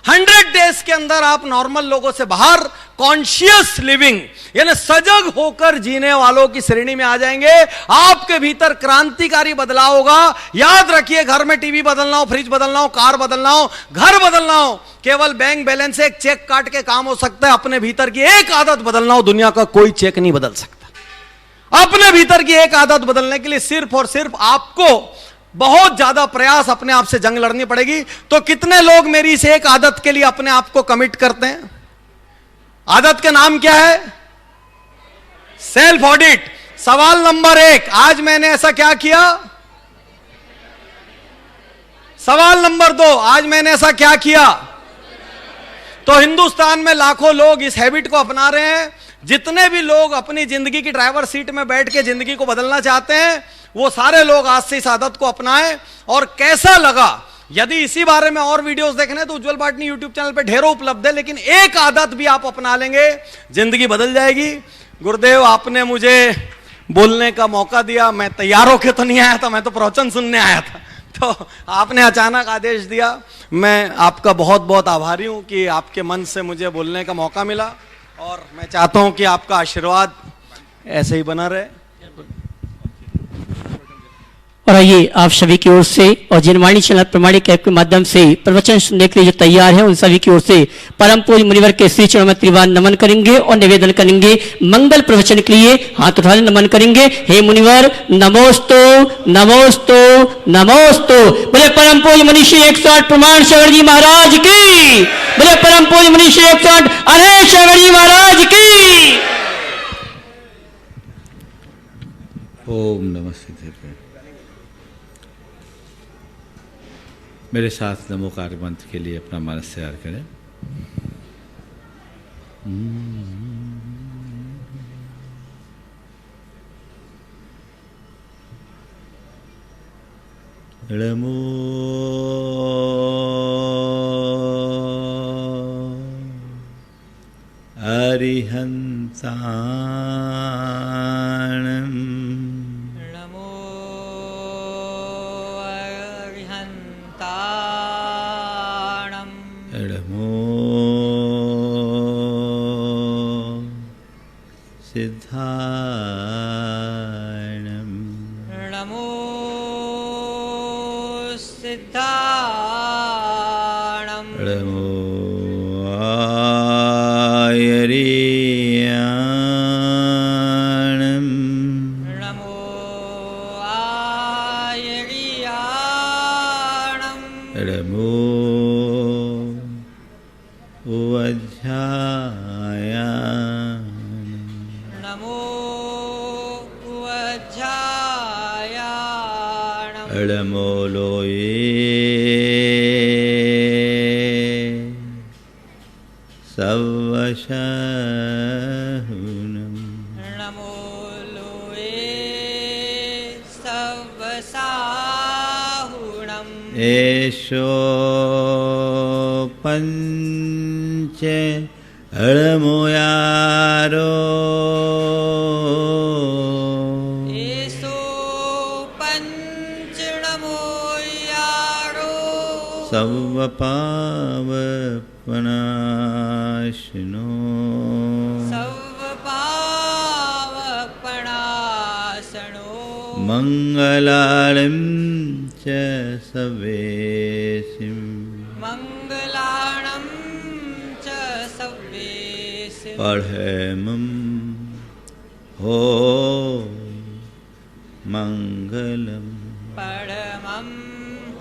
100 डेज के अंदर आप नॉर्मल लोगों से बाहर कॉन्शियस लिविंग यानी सजग होकर जीने वालों की श्रेणी में आ जाएंगे। आपके भीतर क्रांतिकारी बदलाव होगा। याद रखिए, घर में टीवी बदलना हो, फ्रिज बदलना हो, कार बदलना हो, घर बदलना हो, केवल बैंक बैलेंस से एक चेक काट के काम हो सकता है। अपने भीतर की एक आदत बदलना हो, दुनिया का कोई चेक नहीं बदल सकता। अपने भीतर की एक आदत बदलने के लिए सिर्फ और सिर्फ आपको बहुत ज्यादा प्रयास, अपने आप से जंग लड़नी पड़ेगी। तो कितने लोग मेरी इस एक आदत के लिए अपने आप को कमिट करते हैं? आदत का नाम क्या है? Self audit. सवाल नंबर 1, आज मैंने ऐसा क्या किया? सवाल नंबर 2, आज मैंने ऐसा क्या किया? तो हिंदुस्तान में लाखों लोग इस हैबिट को अपना रहे हैं। जितने भी लोग अपनी जिंदगी की ड्राइवर सीट में बैठ के जिंदगी को बदलना चाहते हैं, वो सारे लोग आज से इस आदत को अपनाएं। और कैसा लगा? यदि इसी बारे में और वीडियोस देखने तो उज्जवल पाटनी यूट्यूब चैनल पे ढेरों उपलब्ध है, लेकिन एक आदत भी आप अपना लेंगे, जिंदगी बदल जाएगी। गुरुदेव, आपने मुझे बोलने का मौका दिया। मैं तैयार होके तो नहीं आया था, मैं तो प्रवचन सुनने आया था, तो आपने अचानक आदेश दिया। मैं आपका बहुत बहुत आभारी हूं कि आपके मन से मुझे बोलने का मौका मिला, और मैं चाहता हूं कि आपका आशीर्वाद ऐसे ही बना रहे। और आइए आप सभी की ओर से और जिनवाणी चैनल प्रमाणिक ऐप के माध्यम से प्रवचन सुनने के लिए जो तैयार है, उन सभी की ओर से परम पूज्य मुनिवर के श्री चरणों में त्रिवार नमन करेंगे और निवेदन करेंगे। मंगल प्रवचन के लिए हाथ उठाने नमन करेंगे। हे मुनिवर, नमोस्तु नमोस्तु नमोस्तु। बोले परम पूज्य मनीषी 108 प्रमाण शंकर जी महाराज की। बोले परम पूज्य मनीषी 108 अरे शंकर जी महाराज की। ओम नमः सिद्धेश्वर। मेरे साथ नमोकार मंत्र के लिए अपना मनस तैयार करें। नमो अरिहंताणं सिद्धाणं नमो सिद्धाणं नमो आयर्याणं नमो आयर्याणं नमो वज्रायाणं नमो वज्रायाणं नमो लोये सवशहुनं नमो लोये सवसाहुणम् एषो पंच अळमुयारो एषो पञ्चणमो यारो सर्वपावपनाशिनो सर्वपावपणासनो मङ्गलाळं च सवेशिं मङ्गलाणं च सव्येसि पढ़ेमं हो मङ्गलम् परमं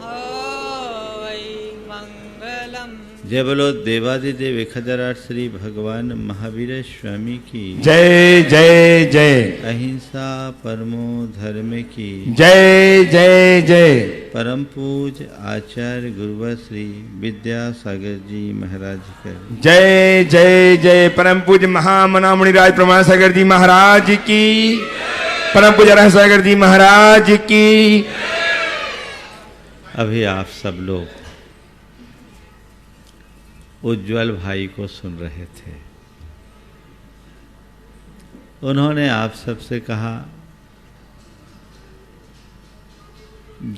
हो वै मङ्गलम्। जय बोलो देवादिदेव 1008 श्री भगवान महावीर स्वामी की जय जय जय। अहिंसा परमो धर्म की जय जय जय। परम पूज आचार्य गुरुवर श्री विद्यासागर जी महाराज का जय जय जय। परम पूज्य महामना मुनिराज प्रमाण सागर जी महाराज की। परम पूज्य रह सागर जी महाराज की। अभी आप सब लोग उज्जवल भाई को सुन रहे थे। उन्होंने आप सबसे कहा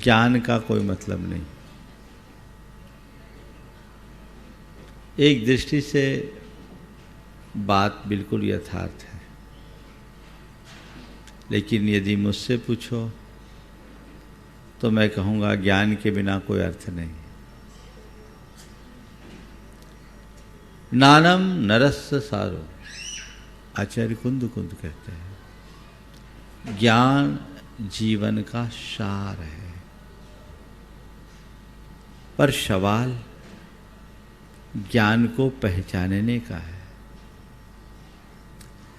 ज्ञान का कोई मतलब नहीं। एक दृष्टि से बात बिल्कुल यथार्थ है, लेकिन यदि मुझसे पूछो तो मैं कहूँगा ज्ञान के बिना कोई अर्थ नहीं। नानम नरस्य सारो, आचार्य कुंद कुंद कहते हैं, ज्ञान जीवन का सार है। पर सवाल ज्ञान को पहचानने का है।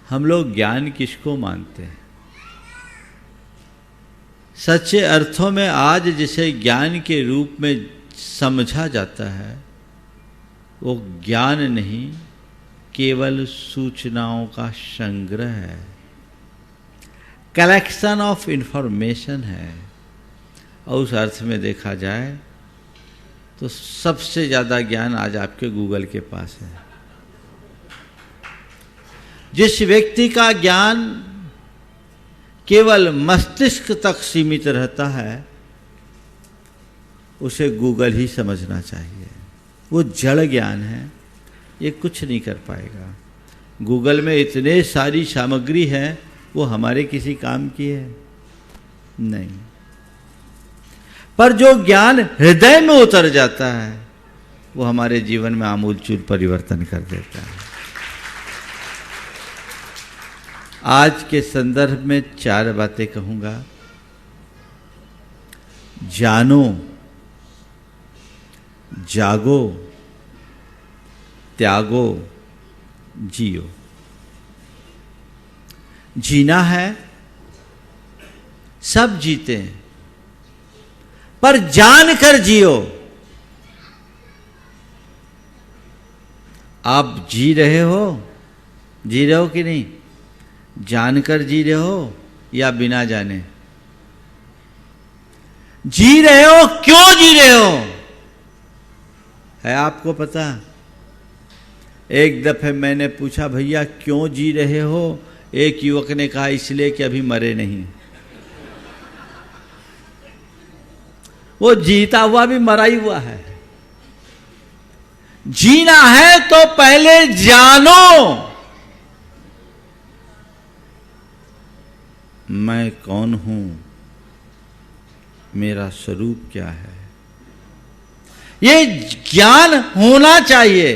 हम लोग ज्ञान किसको मानते हैं? सच्चे अर्थों में आज जिसे ज्ञान के रूप में समझा जाता है वो ज्ञान नहीं, केवल सूचनाओं का संग्रह है, कलेक्शन ऑफ इंफॉर्मेशन है। और उस अर्थ में देखा जाए तो सबसे ज़्यादा ज्ञान आज आपके गूगल के पास है। जिस व्यक्ति का ज्ञान केवल मस्तिष्क तक सीमित रहता है उसे गूगल ही समझना चाहिए। वो जड़ ज्ञान है, ये कुछ नहीं कर पाएगा। गूगल में इतने सारी सामग्री है, वो हमारे किसी काम की है नहीं। पर जो ज्ञान हृदय में उतर जाता है वो हमारे जीवन में आमूलचूल परिवर्तन कर देता है। आज के संदर्भ में 4 बातें कहूंगा। जानो, जागो, त्यागो, जियो। जीना है, सब जीते हैं, पर जान कर जियो। आप जी रहे हो कि नहीं? जानकर जी रहे हो या बिना जाने? जी रहे हो, क्यों जी रहे हो है आपको पता? एक दफे मैंने पूछा, भैया क्यों जी रहे हो? एक युवक ने कहा, इसलिए कि अभी मरे नहीं। वो जीता हुआ भी मरा ही हुआ है। जीना है तो पहले जानो मैं कौन हूं, मेरा स्वरूप क्या है। ये ज्ञान होना चाहिए।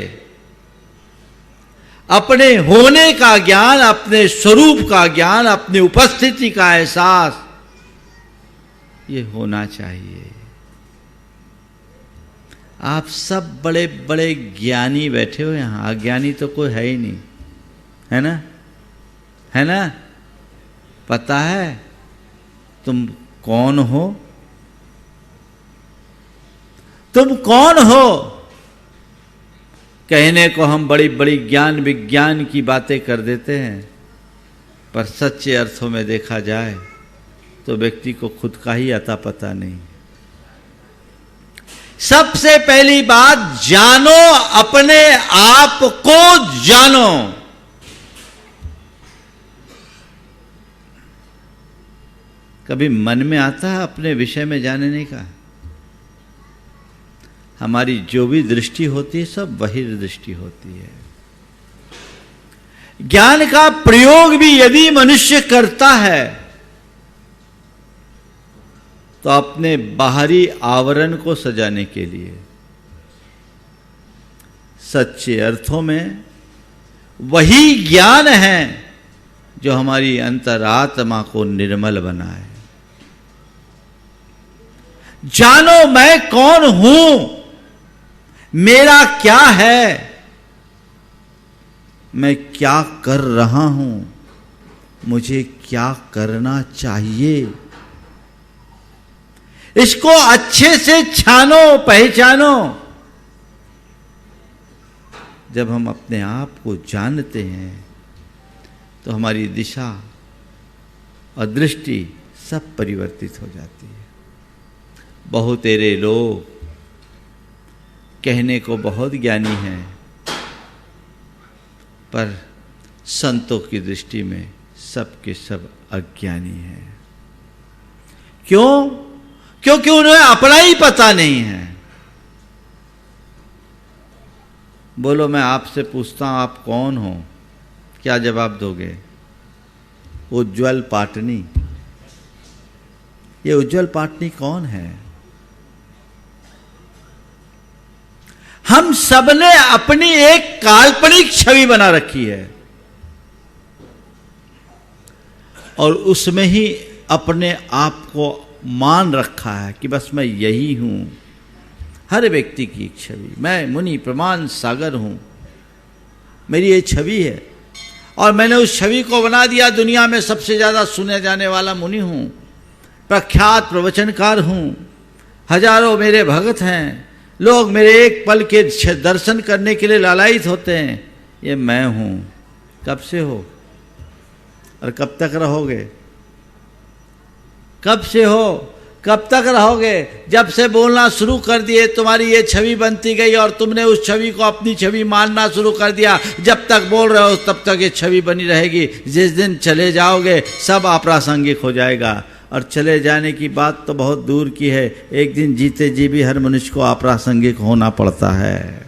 अपने होने का ज्ञान, अपने स्वरूप का ज्ञान, अपनी उपस्थिति का एहसास, ये होना चाहिए। आप सब बड़े बड़े ज्ञानी बैठे हो यहां, अज्ञानी तो कोई है ही नहीं, है ना? है ना? पता है तुम कौन हो? तुम कौन हो? कहने को हम बड़ी बड़ी ज्ञान विज्ञान की बातें कर देते हैं, पर सच्चे अर्थों में देखा जाए तो व्यक्ति को खुद का ही अता पता नहीं। सबसे पहली बात, जानो, अपने आप को जानो। कभी मन में आता है अपने विषय में जानने का? हमारी जो भी दृष्टि होती है सब बहिर्दृष्टि होती है। ज्ञान का प्रयोग भी यदि मनुष्य करता है तो अपने बाहरी आवरण को सजाने के लिए। सच्चे अर्थों में वही ज्ञान है जो हमारी अंतरात्मा को निर्मल बनाए। जानो मैं कौन हूं, मेरा क्या है, मैं क्या कर रहा हूं, मुझे क्या करना चाहिए। इसको अच्छे से छानो, पहचानो। जब हम अपने आप को जानते हैं तो हमारी दिशा और दृष्टि सब परिवर्तित हो जाती है। बहुतेरे लोग कहने को बहुत ज्ञानी हैं, पर संतों की दृष्टि में सब के सब अज्ञानी हैं। क्यों? क्योंकि उन्हें अपना ही पता नहीं है। बोलो, मैं आपसे पूछता हूं, आप कौन हो? क्या जवाब दोगे? उज्ज्वल पाटनी। ये उज्ज्वल पाटनी कौन है? हम सबने अपनी एक काल्पनिक छवि बना रखी है और उसमें ही अपने आप को मान रखा है कि बस मैं यही हूं। हर व्यक्ति की एक छवि, मैं मुनि प्रमाण सागर हूं, मेरी ये छवि है और मैंने उस छवि को बना दिया। दुनिया में सबसे ज्यादा सुने जाने वाला मुनि हूं, प्रख्यात प्रवचनकार हूं, हजारों मेरे भगत हैं, लोग मेरे एक पल के दर्शन करने के लिए लालायित होते हैं। ये मैं हूं। कब से हो और कब तक रहोगे? कब से हो, कब तक रहोगे? जब से बोलना शुरू कर दिए तुम्हारी ये छवि बनती गई और तुमने उस छवि को अपनी छवि मानना शुरू कर दिया। जब तक बोल रहे हो तब तक ये छवि बनी रहेगी। जिस दिन चले जाओगे सब अप्रासंगिक हो जाएगा और चले जाने की बात तो बहुत दूर की है। एक दिन जीते जी भी हर मनुष्य को अप्रासंगिक होना पड़ता है।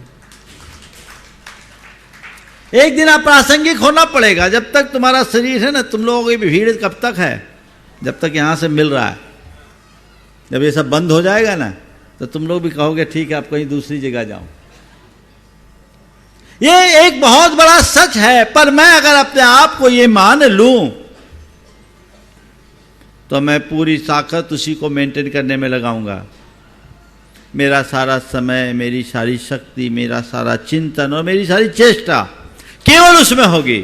एक दिन अप्रासंगिक होना पड़ेगा। जब तक तुम्हारा शरीर है ना, तुम लोगों की भीड़ कब तक है? जब तक यहां से मिल रहा है। जब ये सब बंद हो जाएगा ना तो तुम लोग भी कहोगे ठीक है, आप कहीं दूसरी जगह जाओ। ये एक बहुत बड़ा सच है। पर मैं अगर अपने आप को ये मान लूं तो मैं पूरी ताकत उसी को मेंटेन करने में लगाऊंगा। मेरा सारा समय, मेरी सारी शक्ति, मेरा सारा चिंतन और मेरी सारी चेष्टा केवल उसमें होगी।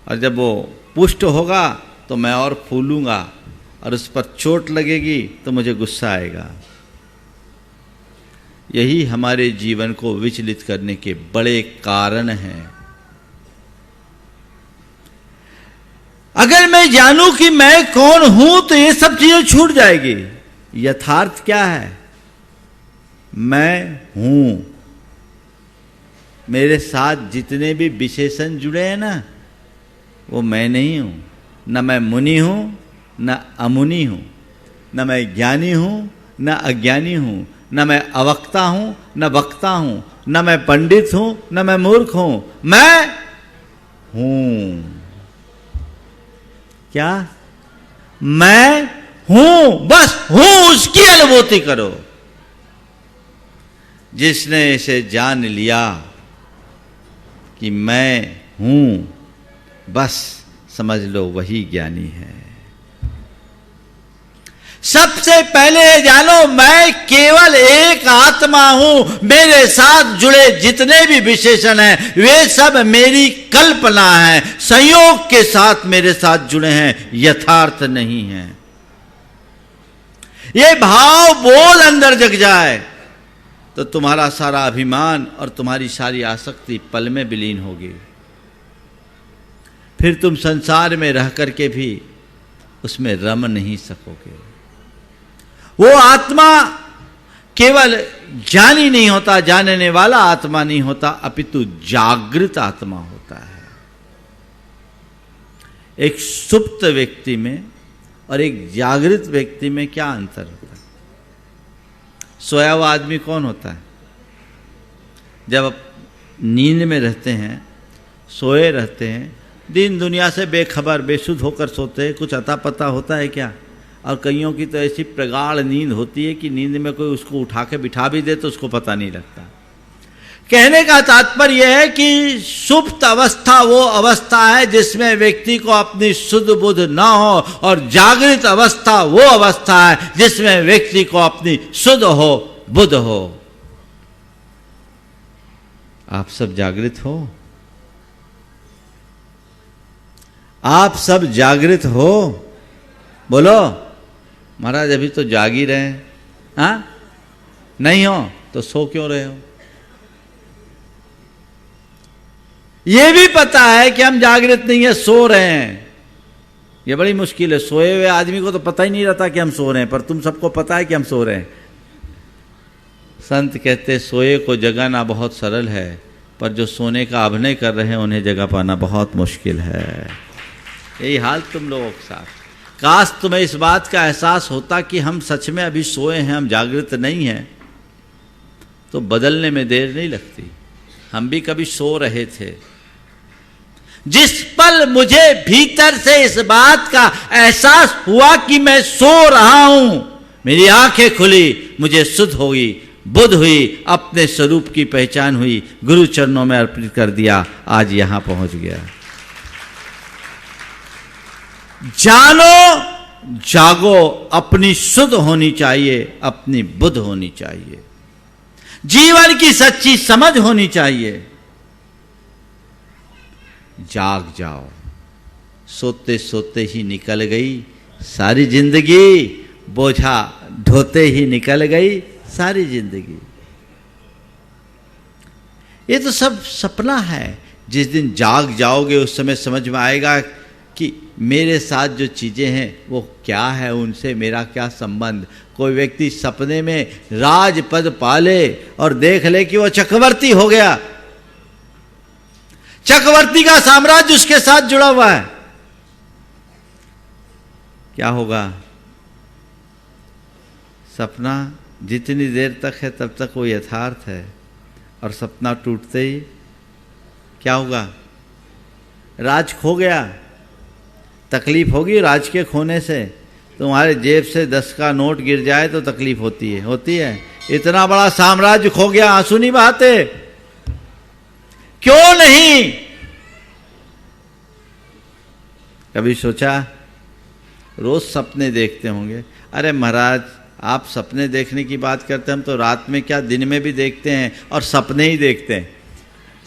और जब वो पुष्ट होगा तो मैं और फूलूंगा और उस पर चोट लगेगी तो मुझे गुस्सा आएगा। यही हमारे जीवन को विचलित करने के बड़े कारण हैं। अगर मैं जानूं कि मैं कौन हूं तो ये सब चीजें छूट जाएगी। यथार्थ क्या है? मैं हूं। मेरे साथ जितने भी विशेषण जुड़े हैं ना, वो मैं नहीं हूं। न मैं मुनि हूं, न अमुनि हूं, न मैं ज्ञानी हूं, न अज्ञानी हूं, न मैं अवक्ता हूं, न वक्ता हूं, न मैं पंडित हूं, न मैं मूर्ख हूं। मैं हूं। क्या? मैं हूं, बस हूं, उसकी अनुभूति करो। जिसने इसे जान लिया कि मैं हूं, बस समझ लो वही ज्ञानी है। सबसे पहले जानो मैं केवल एक आत्मा हूं। मेरे साथ जुड़े जितने भी विशेषण हैं वे सब मेरी कल्पना है, संयोग के साथ मेरे साथ जुड़े हैं, यथार्थ नहीं है। ये भाव बोल अंदर जग जाए तो तुम्हारा सारा अभिमान और तुम्हारी सारी आसक्ति पल में विलीन होगी। फिर तुम संसार में रह करके भी उसमें रम नहीं सकोगे। वो आत्मा केवल ज्ञानी नहीं होता, जानने वाला आत्मा नहीं होता, अपितु जागृत आत्मा होता है। एक सुप्त व्यक्ति में और एक जागृत व्यक्ति में क्या अंतर होता है? सोया हुआ आदमी कौन होता है? जब नींद में रहते हैं, सोए रहते हैं, दिन दुनिया से बेखबर बेसुध होकर सोते हैं, कुछ अता पता होता है क्या? और कईयों की तो ऐसी प्रगाढ़ नींद होती है कि नींद में कोई उसको उठा के बिठा भी दे तो उसको पता नहीं लगता। कहने का तात्पर्य है कि सुप्त अवस्था वो अवस्था है जिसमें व्यक्ति को अपनी शुद्ध बुद्ध न हो, और जागृत अवस्था वो अवस्था है जिसमें व्यक्ति को अपनी शुद्ध हो, बुद्ध हो। आप सब जागृत हो? आप सब जागृत हो? बोलो। महाराज अभी तो जाग ही रहे हैं। हाँ, नहीं हो तो सो क्यों रहे हो? ये भी पता है कि हम जागृत नहीं है, सो रहे हैं। ये बड़ी मुश्किल है। सोए हुए आदमी को तो पता ही नहीं रहता कि हम सो रहे हैं, पर तुम सबको पता है कि हम सो रहे हैं। संत कहते सोए को जगाना बहुत सरल है, पर जो सोने का अभिनय कर रहे हैं उन्हें जगा पाना बहुत मुश्किल है। यही हाल तुम लोगों के साथ। काश तुम्हें इस बात का एहसास होता कि हम सच में अभी सोए हैं, हम जागृत नहीं हैं, तो बदलने में देर नहीं लगती। हम भी कभी सो रहे थे। जिस पल मुझे भीतर से इस बात का एहसास हुआ कि मैं सो रहा हूं, मेरी आंखें खुली, मुझे सुध हुई, बुध हुई, अपने स्वरूप की पहचान हुई, गुरु चरणों में अर्पित कर दिया, आज यहां पहुंच गया। जानो जागो, अपनी सुध होनी चाहिए, अपनी बुध होनी चाहिए, जीवन की सच्ची समझ होनी चाहिए। जाग जाओ। सोते सोते ही निकल गई सारी जिंदगी, बोझा ढोते ही निकल गई सारी जिंदगी। ये तो सब सपना है। जिस दिन जाग जाओगे उस समय समझ में आएगा कि मेरे साथ जो चीजें हैं वो क्या है, उनसे मेरा क्या संबंध। कोई व्यक्ति सपने में राजपद पाले और देख ले कि वो चक्रवर्ती हो गया, चक्रवर्ती का साम्राज्य उसके साथ जुड़ा हुआ है, क्या होगा? सपना जितनी देर तक है तब तक वो यथार्थ है, और सपना टूटते ही क्या होगा? राज खो गया। तकलीफ होगी राज के खोने से। तुम्हारे जेब से 10 का नोट गिर जाए तो तकलीफ होती है। इतना बड़ा साम्राज्य खो गया, आंसू नहीं बहाते? क्यों नहीं? कभी सोचा? रोज सपने देखते होंगे। अरे महाराज, आप सपने देखने की बात करते हैं, हम तो रात में क्या दिन में भी देखते हैं और सपने ही देखते हैं।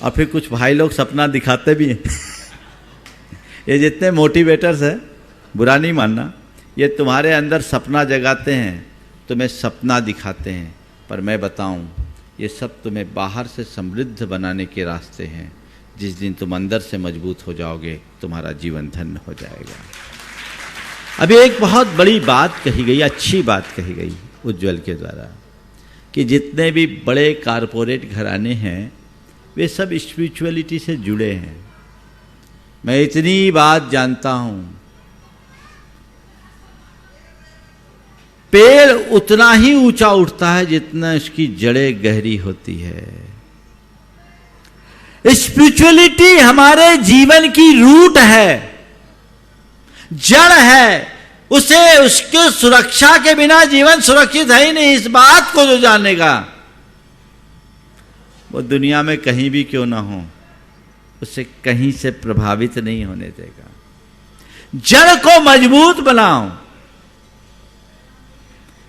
और फिर कुछ भाई लोग सपना दिखाते भी हैं। ये जितने मोटिवेटर्स हैं, बुरा नहीं मानना, ये तुम्हारे अंदर सपना जगाते हैं, तुम्हें सपना दिखाते हैं। पर मैं बताऊं, ये सब तुम्हें बाहर से समृद्ध बनाने के रास्ते हैं। जिस दिन तुम अंदर से मजबूत हो जाओगे, तुम्हारा जीवन धन्य हो जाएगा। अभी एक बहुत बड़ी बात कही गई, अच्छी बात कही गई उज्जवल के द्वारा, कि जितने भी बड़े कारपोरेट घराने हैं वे सब स्पिरिचुअलिटी से जुड़े हैं। मैं इतनी बात जानता हूं, पेड़ उतना ही ऊंचा उठता है जितना इसकी जड़ें गहरी होती है। स्पिरिचुअलिटी हमारे जीवन की रूट है, जड़ है। उसे उसके सुरक्षा के बिना जीवन सुरक्षित है ही नहीं। इस बात को जो जानेगा, वो दुनिया में कहीं भी क्यों ना हो, उसे कहीं से प्रभावित नहीं होने देगा। जड़ को मजबूत बनाओ,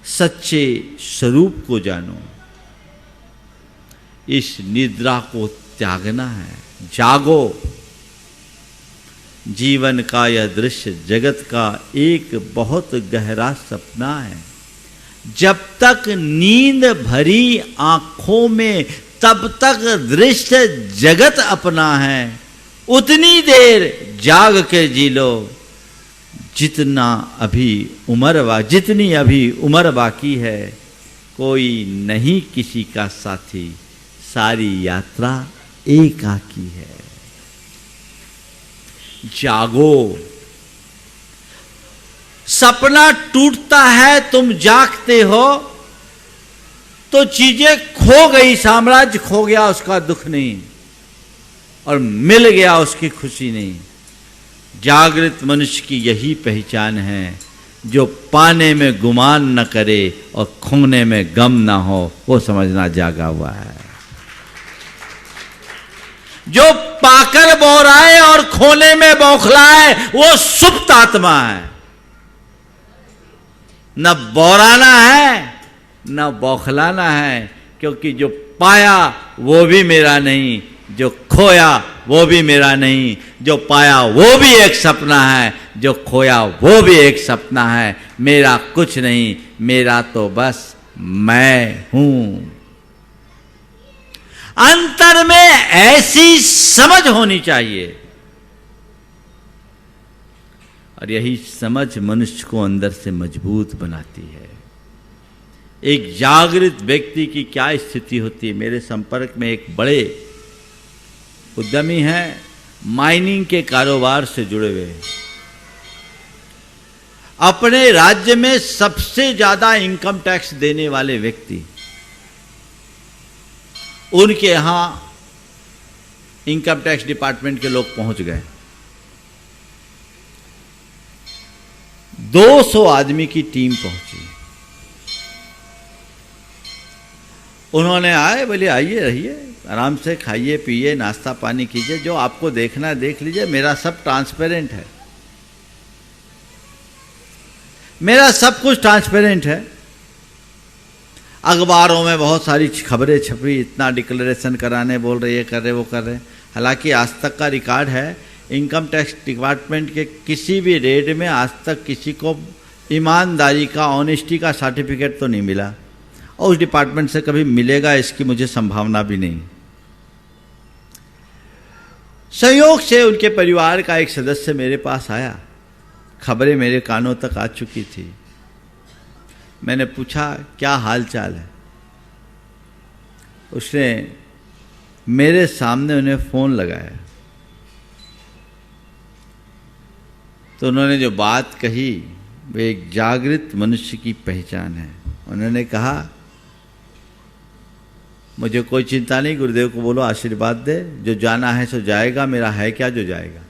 सच्चे स्वरूप को जानो। इस निद्रा को त्यागना है, जागो। जीवन का यह दृश्य जगत का एक बहुत गहरा सपना है। जब तक नींद भरी आंखों में तब तक दृश्य जगत अपना है। उतनी देर जाग के जी लो जितनी अभी उम्र बाकी है। कोई नहीं किसी का साथी, सारी यात्रा एकाकी है। जागो। सपना टूटता है, तुम जागते हो तो चीजें खो गई, साम्राज्य खो गया, उसका दुख नहीं, और मिल गया उसकी खुशी नहीं। जागृत मनुष्य की यही पहचान है, जो पाने में गुमान न करे और खोने में गम ना हो, वो समझना जागा हुआ है। जो पाकर बोराए और खोने में बौखलाए, वो सुप्त आत्मा है। न बोराना है न बौखलाना है, क्योंकि जो पाया वो भी मेरा नहीं, जो खोया वो भी मेरा नहीं। जो पाया वो भी एक सपना है, जो खोया वो भी एक सपना है। मेरा कुछ नहीं, मेरा तो बस मैं हूं। अंतर में ऐसी समझ होनी चाहिए, और यही समझ मनुष्य को अंदर से मजबूत बनाती है। एक जागृत व्यक्ति की क्या स्थिति होती है? मेरे संपर्क में एक बड़े उद्यमी हैं, माइनिंग के कारोबार से जुड़े हुए हैं। अपने राज्य में सबसे ज्यादा इनकम टैक्स देने वाले व्यक्ति। उनके यहां इनकम टैक्स डिपार्टमेंट के लोग पहुंच गए। 200 आदमी की टीम पहुंची। उन्होंने आए, बोले आइए रहिए, आराम से खाइए पिए, नाश्ता पानी कीजिए, जो आपको देखना है देख लीजिए, मेरा सब ट्रांसपेरेंट है, मेरा सब कुछ ट्रांसपेरेंट है। अखबारों में बहुत सारी खबरें छपी, इतना डिक्लेरेशन कराने बोल रहे, ये कर रहे वो कर रहे। हालांकि आज तक का रिकॉर्ड है, इनकम टैक्स डिपार्टमेंट के किसी भी रेड में आज तक किसी को ईमानदारी का, ऑनेस्टी का सर्टिफिकेट तो नहीं मिला, और उस डिपार्टमेंट से कभी मिलेगा इसकी मुझे संभावना भी नहीं। संयोग से उनके परिवार का एक सदस्य मेरे पास आया, खबरें मेरे कानों तक आ चुकी थी। मैंने पूछा क्या हाल चाल है। उसने मेरे सामने उन्हें फोन लगाया, तो उन्होंने जो बात कही वे एक जागृत मनुष्य की पहचान है। उन्होंने कहा मुझे कोई चिंता नहीं, गुरुदेव को बोलो आशीर्वाद दे, जो जाना है सो जाएगा, मेरा है क्या जो जाएगा,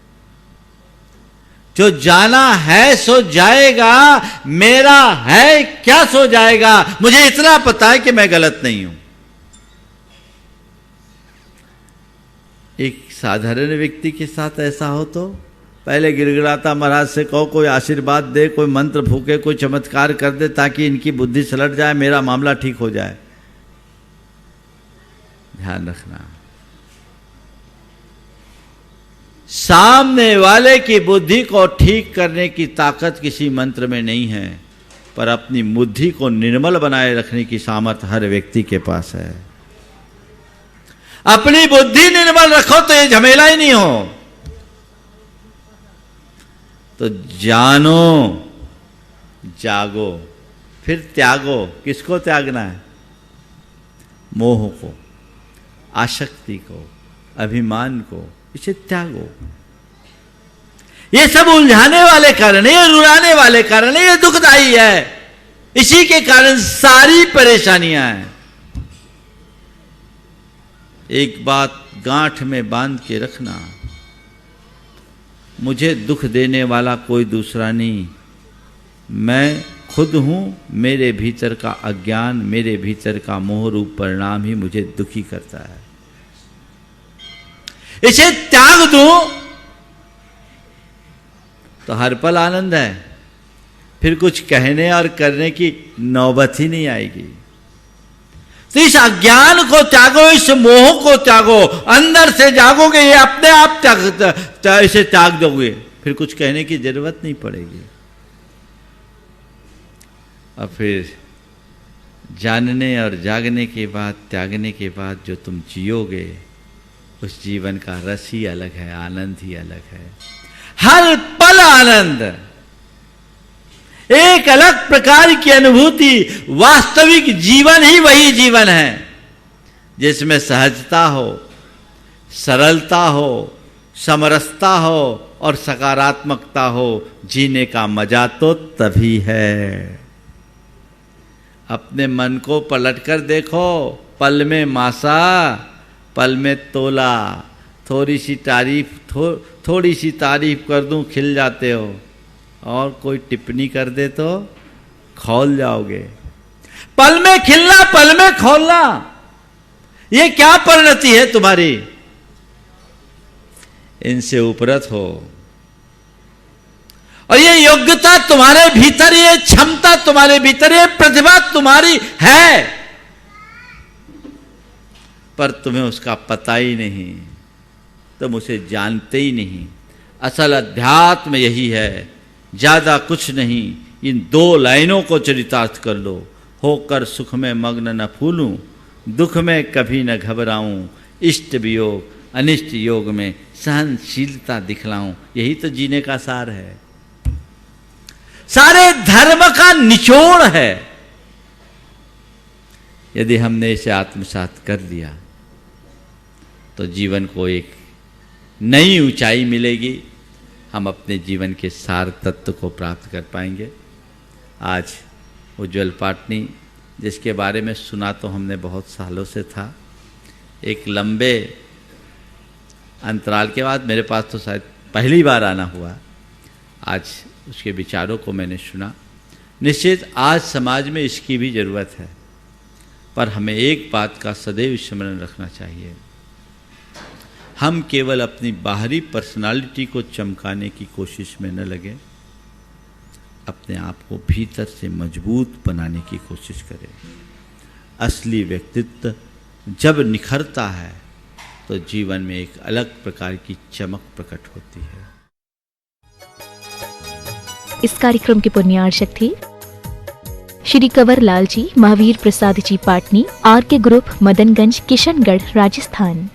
जो जाना है सो जाएगा, मेरा है क्या सो जाएगा, मुझे इतना पता है कि मैं गलत नहीं हूं। एक साधारण व्यक्ति के साथ ऐसा हो तो पहले गिड़गिड़ाता महाराज से कहो कोई आशीर्वाद दे, कोई मंत्र फूके, कोई चमत्कार कर दे ताकि इनकी बुद्धि सलट जाए, मेरा मामला ठीक हो जाए। ध्यान रखना, सामने वाले की बुद्धि को ठीक करने की ताकत किसी मंत्र में नहीं है, पर अपनी बुद्धि को निर्मल बनाए रखने की सामर्थ्य हर व्यक्ति के पास है। अपनी बुद्धि निर्मल रखो तो ये झमेला ही नहीं हो। तो जानो, जागो, फिर त्यागो। किसको त्यागना है? मोह को, आसक्ति को, अभिमान को, इसे त्यागो। ये सब उलझाने वाले कारण है, ये रुलाने वाले कारण है, ये दुखदाई है, इसी के कारण सारी परेशानियां हैं। एक बात गांठ में बांध के रखना, मुझे दुख देने वाला कोई दूसरा नहीं, मैं खुद हूं। मेरे भीतर का अज्ञान, मेरे भीतर का मोह रूप परिणाम ही मुझे दुखी करता है। इसे त्याग दूं तो हर पल आनंद है, फिर कुछ कहने और करने की नौबत ही नहीं आएगी। तो इस अज्ञान को त्यागो, इस मोह को त्यागो, अंदर से जागोगे, ये अपने आप इसे त्याग दोगे, फिर कुछ कहने की जरूरत नहीं पड़ेगी। और फिर जानने और जागने के बाद, त्यागने के बाद जो तुम जियोगे, उस जीवन का रस ही अलग है, आनंद ही अलग है, हर पल आनंद, एक अलग प्रकार की अनुभूति। वास्तविक जीवन ही वही जीवन है जिसमें सहजता हो, सरलता हो, समरसता हो और सकारात्मकता हो। जीने का मजा तो तभी है। अपने मन को पलटकर देखो, पल में मासा, पल में तोला। थोड़ी सी तारीफ कर दूं खिल जाते हो, और कोई टिप्पणी कर दे तो खौल जाओगे। पल में खिलना, पल में खौलना, ये क्या परिणति है तुम्हारी? इनसे उपरत हो। और ये योग्यता तुम्हारे भीतर, ये क्षमता तुम्हारे भीतर, ये प्रतिभा तुम्हारी है, पर तुम्हें उसका पता ही नहीं, तुम उसे जानते ही नहीं। असल अध्यात्म यही है, ज्यादा कुछ नहीं। इन 2 लाइनों को चरितार्थ कर लो। होकर सुख में मग्न न फूलूं, दुख में कभी न घबराऊं, इष्ट वियोग अनिष्ट योग में सहनशीलता दिखलाऊं। यही तो जीने का सार है, सारे धर्म का निचोड़ है। यदि हमने इसे आत्मसात कर लिया तो जीवन को एक नई ऊंचाई मिलेगी, हम अपने जीवन के सार तत्व को प्राप्त कर पाएंगे। आज उज्ज्वल पाटनी, जिसके बारे में सुना तो हमने बहुत सालों से था, एक लंबे अंतराल के बाद मेरे पास तो शायद पहली बार आना हुआ। आज उसके विचारों को मैंने सुना। निश्चित आज समाज में इसकी भी ज़रूरत है, पर हमें एक बात का सदैव स्मरण रखना चाहिए, हम केवल अपनी बाहरी पर्सनालिटी को चमकाने की कोशिश में न लगें, अपने आप को भीतर से मजबूत बनाने की कोशिश करें। असली व्यक्तित्व जब निखरता है तो जीवन में एक अलग प्रकार की चमक प्रकट होती है। इस कार्यक्रम के पुण्यार्चक थे श्री कंवर लाल जी, महावीर प्रसाद जी पाटनी, आर के ग्रुप, मदनगंज, किशनगढ़, राजस्थान।